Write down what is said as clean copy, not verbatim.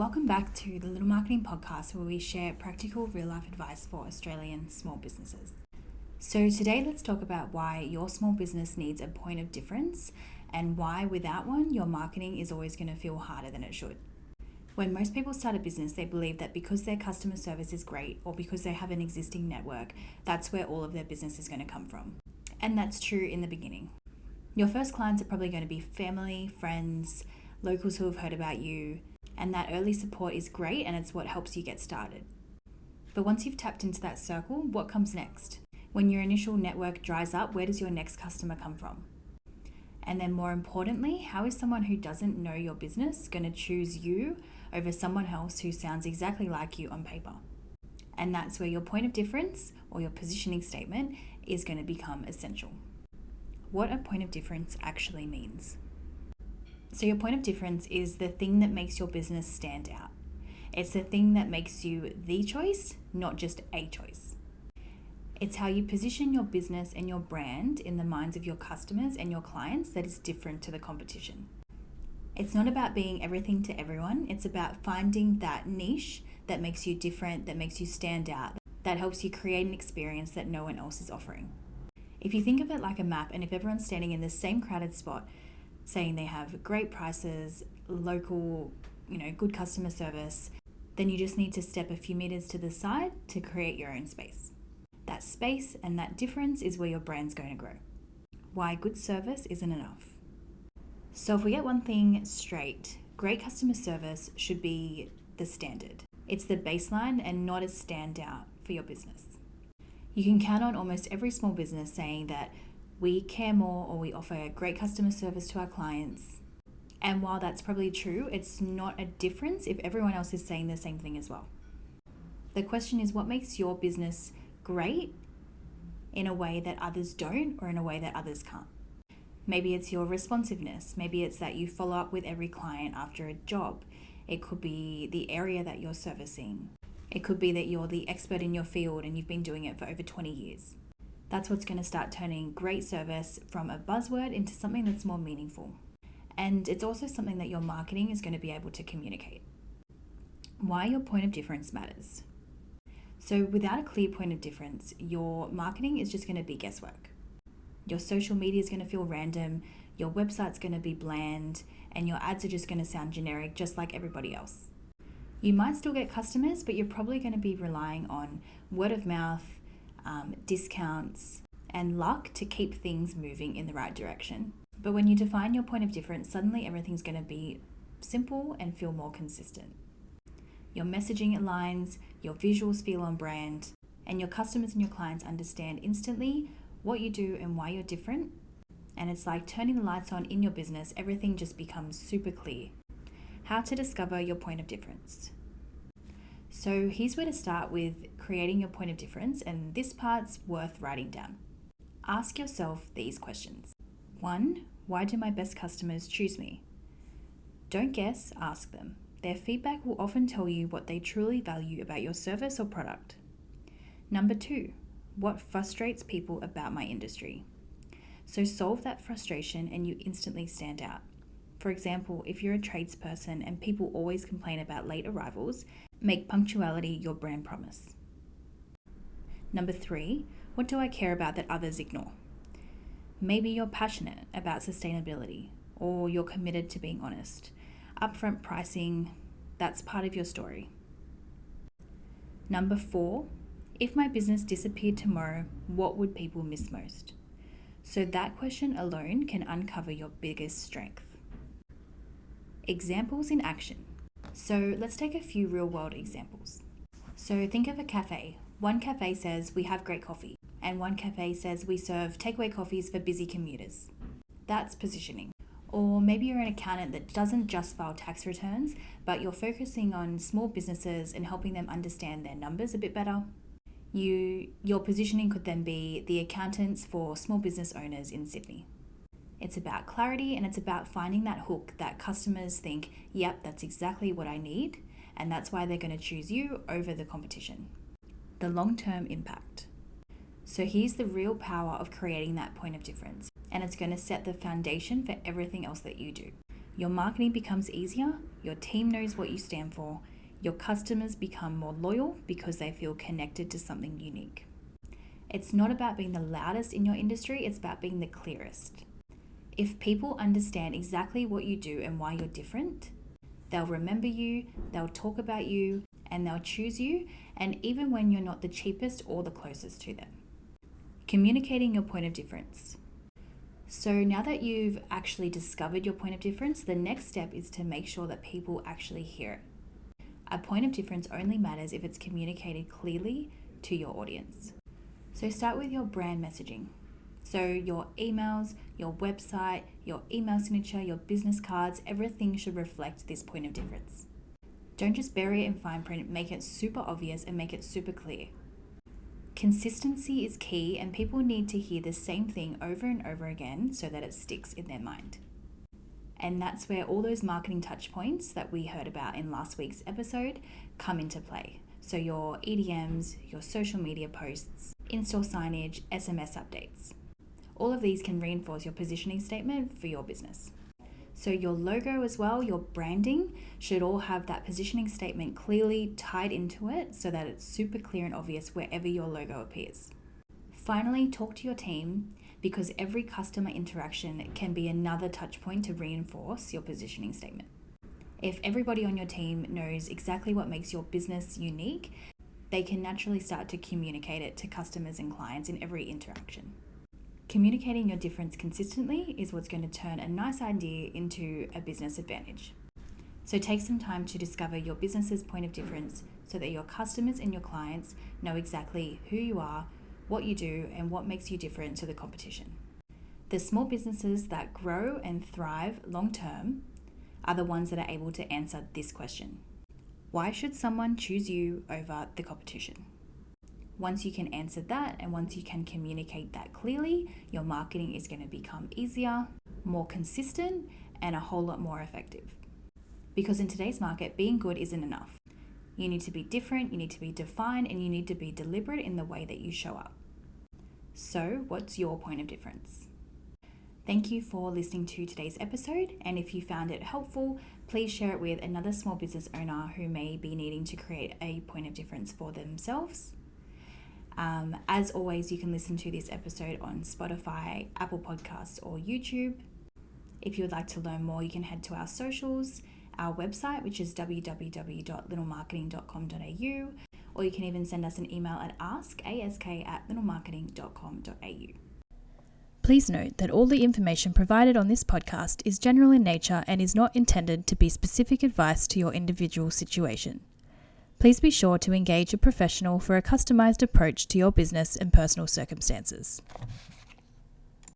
Welcome back to the Little Marketing Podcast, where we share practical real life advice for Australian small businesses. So today let's talk about why your small business needs a point of difference and why without one your marketing is always going to feel harder than it should. When most people start a business, they believe that because their customer service is great or because they have an existing network, that's where all of their business is going to come from. And that's true in the beginning. Your first clients are probably going to be family, friends, locals who have heard about you, and that early support is great and it's what helps you get started. But once you've tapped into that circle, what comes next? When your initial network dries up, where does your next customer come from? And then more importantly, how is someone who doesn't know your business going to choose you over someone else who sounds exactly like you on paper? And that's where your point of difference or your positioning statement is going to become essential. What a point of difference actually means. So your point of difference is the thing that makes your business stand out. It's the thing that makes you the choice, not just a choice. It's how you position your business and your brand in the minds of your customers and your clients that is different to the competition. It's not about being everything to everyone. It's about finding that niche that makes you different, that makes you stand out, that helps you create an experience that no one else is offering. If you think of it like a map, and if everyone's standing in the same crowded spot, saying they have great prices, local, good customer service, then you just need to step a few meters to the side to create your own space. That space and that difference is where your brand's going to grow. Why good service isn't enough. So if we get one thing straight, great customer service should be the standard. It's the baseline and not a standout for your business. You can count on almost every small business saying that we care more or we offer great customer service to our clients. And while that's probably true, it's not a difference if everyone else is saying the same thing as well. The question is, what makes your business great in a way that others don't or in a way that others can't? Maybe it's your responsiveness. Maybe it's that you follow up with every client after a job. It could be the area that you're servicing. It could be that you're the expert in your field and you've been doing it for over 20 years. That's what's going to start turning great service from a buzzword into something that's more meaningful. And it's also something that your marketing is going to be able to communicate. Why your point of difference matters. So without a clear point of difference, your marketing is just going to be guesswork. Your social media is going to feel random, your website's going to be bland, and your ads are just going to sound generic just like everybody else. You might still get customers, but you're probably going to be relying on word of mouth, discounts, and luck to keep things moving in the right direction. But when you define your point of difference, suddenly everything's going to be simple and feel more consistent. Your messaging aligns, your visuals feel on brand, and your customers and your clients understand instantly what you do and why you're different. And it's like turning the lights on in your business, everything just becomes super clear. How to discover your point of difference. So here's where to start with creating your point of difference, and this part's worth writing down. Ask yourself these questions. 1. Why do my best customers choose me? Don't guess, ask them. Their feedback will often tell you what they truly value about your service or product. Number 2. What frustrates people about my industry? So solve that frustration and you instantly stand out. For example, if you're a tradesperson and people always complain about late arrivals, make punctuality your brand promise. Number 3, what do I care about that others ignore? Maybe you're passionate about sustainability or you're committed to being honest. Upfront pricing, that's part of your story. Number 4, if my business disappeared tomorrow, what would people miss most? So that question alone can uncover your biggest strength. Examples in action. So let's take a few real world examples. So think of a cafe. One cafe says we have great coffee, and one cafe says we serve takeaway coffees for busy commuters. That's positioning. Or maybe you're an accountant that doesn't just file tax returns, but you're focusing on small businesses and helping them understand their numbers a bit better. Your positioning could then be the accountants for small business owners in Sydney. It's about clarity and it's about finding that hook that customers think, yep, that's exactly what I need, and that's why they're going to choose you over the competition. The long-term impact. So here's the real power of creating that point of difference, and it's going to set the foundation for everything else that you do. Your marketing becomes easier, your team knows what you stand for, your customers become more loyal because they feel connected to something unique. It's not about being the loudest in your industry, it's about being the clearest. If people understand exactly what you do and why you're different, they'll remember you, they'll talk about you, and they'll choose you, and even when you're not the cheapest or the closest to them. Communicating your point of difference. So now that you've actually discovered your point of difference, the next step is to make sure that people actually hear it. A point of difference only matters if it's communicated clearly to your audience. So start with your brand messaging. So your emails, your website, your email signature, your business cards, everything should reflect this point of difference. Don't just bury it in fine print, make it super obvious and make it super clear. Consistency is key, and people need to hear the same thing over and over again so that it sticks in their mind. And that's where all those marketing touch points that we heard about in last week's episode come into play. So your EDMs, your social media posts, in-store signage, SMS updates. All of these can reinforce your positioning statement for your business. So your logo as well, your branding should all have that positioning statement clearly tied into it so that it's super clear and obvious wherever your logo appears. Finally, talk to your team, because every customer interaction can be another touch point to reinforce your positioning statement. If everybody on your team knows exactly what makes your business unique, they can naturally start to communicate it to customers and clients in every interaction. Communicating your difference consistently is what's going to turn a nice idea into a business advantage. So take some time to discover your business's point of difference so that your customers and your clients know exactly who you are, what you do, and what makes you different to the competition. The small businesses that grow and thrive long term are the ones that are able to answer this question. Why should someone choose you over the competition? Once you can answer that and once you can communicate that clearly, your marketing is going to become easier, more consistent, and a whole lot more effective. Because in today's market, being good isn't enough. You need to be different, you need to be defined, and you need to be deliberate in the way that you show up. So, what's your point of difference? Thank you for listening to today's episode, and if you found it helpful, please share it with another small business owner who may be needing to create a point of difference for themselves. As always, you can listen to this episode on Spotify, Apple Podcasts, or YouTube. If you would like to learn more, you can head to our socials, our website, which is www.littlemarketing.com.au, or you can even send us an email at ask@littlemarketing.com.au. Please note that all the information provided on this podcast is general in nature and is not intended to be specific advice to your individual situation. Please be sure to engage a professional for a customized approach to your business and personal circumstances.